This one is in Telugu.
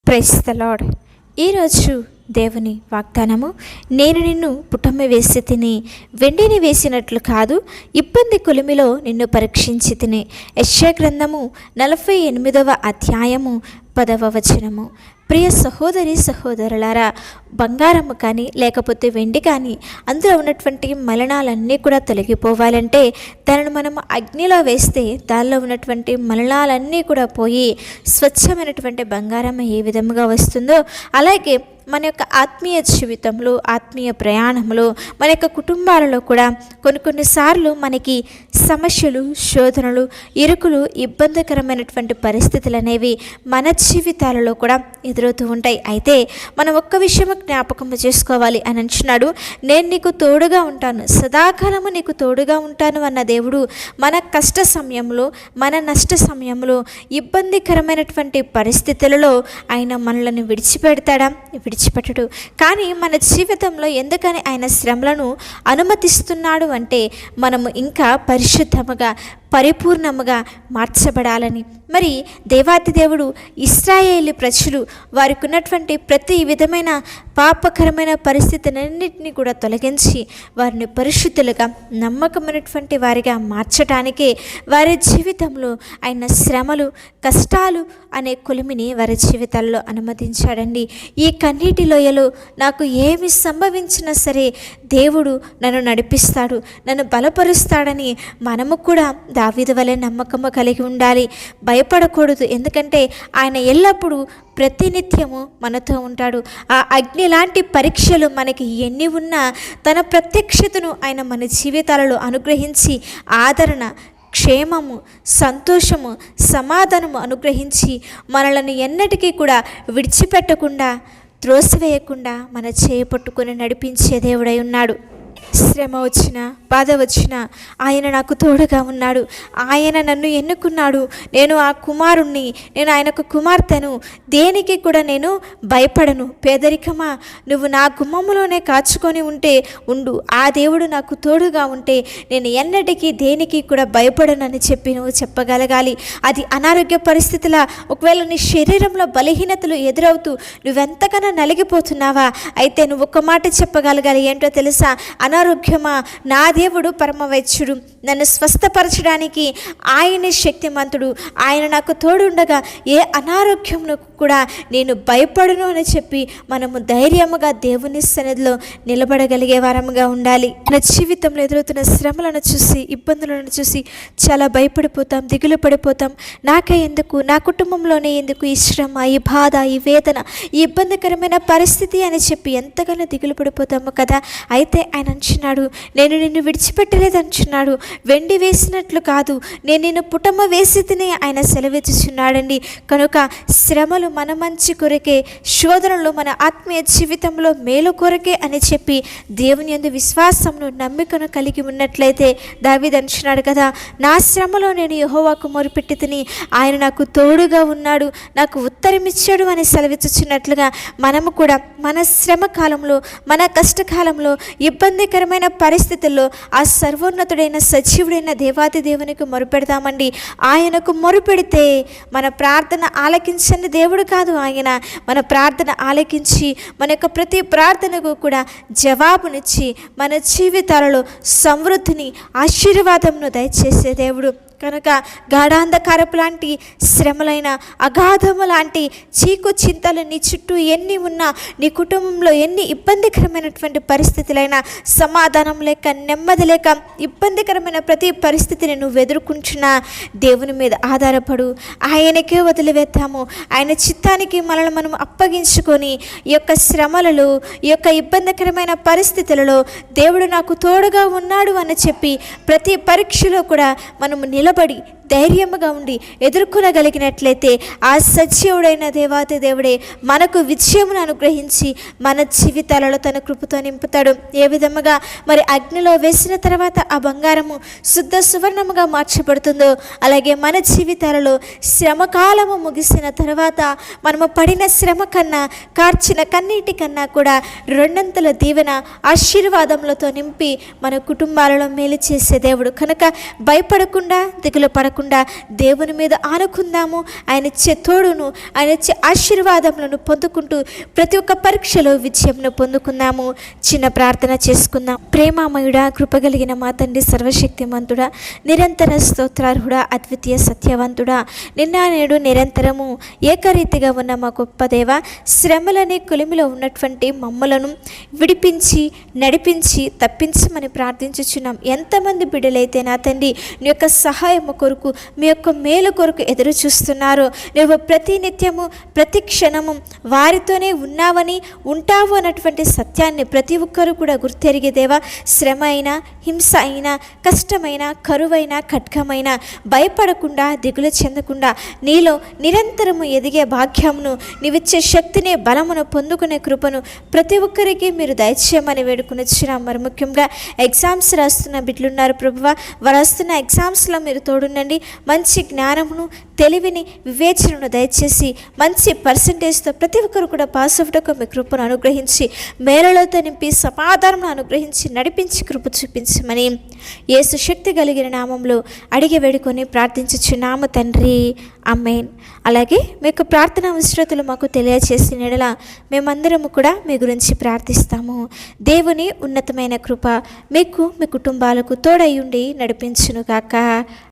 Praise the lord. ఈరోజు దేవుని వాగ్దానము, నేను నిన్ను పుటమి వేసి తిని వెండిని వేసినట్లు కాదు, ఇబ్బంది కొలిమిలో నిన్ను పరీక్షించి తిని. యెషయా గ్రంథము 48వ అధ్యాయము 10వ వచనము. ప్రియ సహోదరి సహోదరులారా, బంగారము కానీ లేకపోతే వెండి కానీ అందులో ఉన్నటువంటి మలినాలన్నీ కూడా తొలగిపోవాలంటే దానిని మనం అగ్నిలో వేస్తే దానిలో ఉన్నటువంటి మలినాలన్నీ కూడా పోయి స్వచ్ఛమైనటువంటి బంగారం ఏ విధముగా వస్తుందో, అలాగే మన యొక్క ఆత్మీయ జీవితంలో, ఆత్మీయ ప్రయాణంలో, మన యొక్క కుటుంబాలలో కూడా కొన్నిసార్లు మనకి సమస్యలు, శోధనలు, ఇరుకులు, ఇబ్బందికరమైనటువంటి పరిస్థితులు అనేవి మన జీవితాలలో కూడా ఎదురవుతూ ఉంటాయి. అయితే మనం ఒక్క విషయం జ్ఞాపకం చేసుకోవాలి అని అంటున్నాడు, నేను నీకు తోడుగా ఉంటాను, సదాకాలము నీకు తోడుగా ఉంటాను అన్న దేవుడు మన కష్ట సమయంలో, మన నష్ట సమయంలో, ఇబ్బందికరమైనటువంటి పరిస్థితులలో ఆయన మనల్ని విడిచిపెడతాడా? విడిచిపెట్టడు. కానీ మన జీవితంలో ఎందుకని ఆయన శ్రమలను అనుమతిస్తున్నాడు అంటే మనము ఇంకా పరిశుద్ధముగా, పరిపూర్ణముగా మార్చబడాలని. మరి దేవాతి దేవుడు ఇశ్రాయేలు ప్రజలు వారికి ఉన్నటువంటి ప్రతి విధమైన పాపకరమైన పరిస్థితులన్నింటినీ కూడా తొలగించి వారిని పరిశుద్ధులుగా, నమ్మకమైనటువంటి వారిగా మార్చడానికే వారి జీవితంలో ఆయన శ్రమలు, కష్టాలు అనే కొలిమిని వారి జీవితాల్లో అనుమతించాడండి. ఈ కన్నీటి లోయలో నాకు ఏమి సంభవించినా సరే దేవుడు నన్ను నడిపిస్తాడు, నన్ను బలపరుస్తాడని మనము కూడా దావీదు వలె నమ్మకము కలిగి ఉండాలి. భయపడకూడదు. ఎందుకంటే ఆయన ఎల్లప్పుడూ ప్రతినిత్యము మనతో ఉంటాడు. ఆ అగ్ని లాంటి పరీక్షలు మనకి ఎన్ని ఉన్నా తన ప్రత్యక్షతను ఆయన మన జీవితాలలో అనుగ్రహించి ఆదరణ, క్షేమము, సంతోషము, సమాధానము అనుగ్రహించి మనలను ఎన్నటికీ కూడా విడిచిపెట్టకుండా, త్రోసివేయకుండా మన చేయి పట్టుకొని నడిపించే దేవుడై ఉన్నాడు. శ్రమ వచ్చినా, బాధ వచ్చినా ఆయన నాకు తోడుగా ఉన్నాడు. ఆయన నన్ను ఎన్నుకున్నాడు. నేను ఆ కుమారుణ్ణి, నేను ఆయనకు కుమార్తెను. దేనికి కూడా నేను భయపడను. పేదరికమా, నువ్వు నా గుమ్మములోనే కాచుకొని ఉంటే ఉండు, ఆ దేవుడు నాకు తోడుగా ఉంటే నేను ఎన్నటికీ దేనికి కూడా భయపడనని చెప్పి నువ్వు చెప్పగలగాలి. అది అనారోగ్య పరిస్థితుల, ఒకవేళ నీ శరీరంలో బలహీనతలు ఎదురవుతూ నువ్వెంతగానో నలిగిపోతున్నావా, అయితే నువ్వు ఒక్క మాట చెప్పగలగాలి. ఏంటో తెలుసా? అనారోగ్యమా, నా దేవుడు పరమవైద్యుడు, నన్ను స్వస్థపరచడానికి ఆయనే శక్తిమంతుడు, ఆయన నాకు తోడుండగా ఏ అనారోగ్యంలో కూడా నేను భయపడను అని చెప్పి మనము ధైర్యముగా దేవుని సన్నిధిలో నిలబడగలిగే వారముగా ఉండాలి. మన జీవితంలో ఎదురవుతున్న శ్రమలను చూసి, ఇబ్బందులను చూసి చాలా భయపడిపోతాం, దిగులు పడిపోతాం. నాకే ఎందుకు, నా కుటుంబంలోనే ఎందుకు ఈ శ్రమ, ఈ బాధ, ఈ వేదన, ఈ ఇబ్బందికరమైన పరిస్థితి అని చెప్పి ఎంతగానో దిగులు పడిపోతాము కదా. అయితే ఆయన అంటున్నాడు, నేను నిన్ను విడిచిపెట్టలేదు అంటున్నాడు. వెండి వేసినట్లు కాదు, నేను నిన్ను పుటమ వేసి తిని ఆయన సెలవిస్తున్నాడండి. కనుక శ్రమలు మన మంచి కొరకే, శోధనలు మన ఆత్మీయ జీవితంలో మేలు కొరకే అని చెప్పి దేవుని యందు విశ్వాసమును, నమ్మికను కలిగి ఉన్నట్లయితే దావీదు అంటున్నాడు కదా, నా శ్రమలో నేను యెహోవాకు మొరుపెట్టి తిని ఆయన నాకు తోడుగా ఉన్నాడు, నాకు ఉత్తరమిచ్చాడు అని సెలవిచ్చుచున్నట్లుగా మనము కూడా మన శ్రమ కాలంలో, మన కష్టకాలంలో, ఇబ్బందికరమైన పరిస్థితుల్లో ఆ సర్వోన్నతుడైన సజీవుడైన దేవాది దేవునికి మొరుపెడతామండి. ఆయనకు మొరుపెడితే మన ప్రార్థన ఆలకించని దేవుడు కాదు ఆయన. మన ప్రార్థన ఆలకించి మన యొక్క ప్రతి ప్రార్థనకు కూడా జవాబునిచ్చి మన జీవితాలలో సమృద్ధిని, ఆశీర్వాదమును దయచేసే దేవుడు. కనుక గాఢాంధకారపు లాంటి శ్రమలైన, అగాధము లాంటి చీకు చింతలు నీ చుట్టూ ఎన్ని ఉన్నా, నీ కుటుంబంలో ఎన్ని ఇబ్బందికరమైనటువంటి పరిస్థితులైనా, సమాధానం లేక, నెమ్మది లేక, ఇబ్బందికరమైన ప్రతి పరిస్థితిని నువ్వు ఎదుర్కొంటున్నా దేవుని మీద ఆధారపడు. ఆయనకే వదిలివేద్దాము. ఆయన చిత్తానికి మనల్ని మనం అప్పగించుకొని ఈ యొక్క శ్రమలలో, ఈ యొక్క ఇబ్బందికరమైన పరిస్థితులలో దేవుడు నాకు తోడుగా ఉన్నాడు అని చెప్పి ప్రతి పరీక్షలో కూడా మనము నిలబడి ధైర్యముగా ఉండి ఎదుర్కొనగలిగినట్లయితే ఆ సజీవుడైన దేవాతి దేవుడే మనకు విజయమును అనుగ్రహించి మన జీవితాలలో తన కృపతో నింపుతాడు. ఏ విధముగా మరి అగ్నిలో వేసిన తర్వాత ఆ బంగారము శుద్ధ సువర్ణముగా మార్చబడుతుందో, అలాగే మన జీవితాలలో శ్రమకాలము ముగిసిన తర్వాత మనము పడిన శ్రమ కన్నా, కార్చిన కన్నీటి కన్నా కూడా రెండంతల దీవెన, ఆశీర్వాదములతో నింపి మన కుటుంబాలలో మేలు చేసే దేవుడు. కనుక భయపడకుండా, దిగులు పడకుండా భయపడకుండా దేవుని మీద ఆనుకుందాము. ఆయన ఇచ్చే తోడును, ఆయన ఇచ్చే ఆశీర్వాదములను పొందుకుంటూ ప్రతి ఒక్క పరీక్షలో విజయంను పొందుకుందాము. చిన్న ప్రార్థన చేసుకుందాం. ప్రేమామయుడా, కృపగలిగిన మా తండ్రి, సర్వశక్తిమంతుడా, నిరంతర స్తోత్రార్హుడా, అద్వితీయ సత్యవంతుడా, నిన్న నేడు నిరంతరము ఏకరీతిగా ఉన్న మా గొప్ప దేవ, శ్రమలనే కొలిమిలో ఉన్నటువంటి మమ్మలను విడిపించి నడిపించి తప్పించమని ప్రార్థించుచున్నాం. ఎంతమంది బిడ్డలైతే నా తండ్రి నీ యొక్క సహాయం కొరకు, మీ యొక్క మేలు కొరకు ఎదురు చూస్తున్నారో, నువ్వు ప్రతి నిత్యము ప్రతి క్షణము వారితోనే ఉన్నావని ఉంటావు అన్నటువంటి సత్యాన్ని ప్రతి ఒక్కరూ కూడా గుర్తెరిగే దేవా, శ్రమ అయినా, హింస అయినా, కష్టమైన, కరువైన, ఖడ్గమైన భయపడకుండా, దిగులు చెందకుండా నీలో నిరంతరము ఎదిగే భాగ్యమును, నీవిచ్చే శక్తిని, బలమును పొందుకునే కృపను ప్రతి ఒక్కరికి మీరు దయచేయమని వేడుకొనిచ్చినాం. మరి ముఖ్యంగా ఎగ్జామ్స్ రాస్తున్న బిడ్డలున్నారు ప్రభువా, వారు రాస్తున్న ఎగ్జామ్స్లో మీరు తోడుండండి. మంచి జ్ఞానమును, తెలివిని, వివేచనను దయచేసి మంచి పర్సంటేజ్తో ప్రతి ఒక్కరు కూడా పాస్ అవుటకు మీ కృపను అనుగ్రహించి, మేలులతో నింపి సమాధానం అనుగ్రహించి నడిపించి కృప చూపించమని యేసు శక్తి కలిగిన నామంలో అడిగి వేడుకొని ప్రార్థించుచున్నాము తండ్రి. ఆమేన్. అలాగే మీ యొక్క ప్రార్థన అవసరతలు మాకు తెలియచేసిన యెడల మేమందరము కూడా మీ గురించి ప్రార్థిస్తాము. దేవుని ఉన్నతమైన కృప మీకు, మీ కుటుంబాలకు తోడై ఉండి నడిపించునుగాక.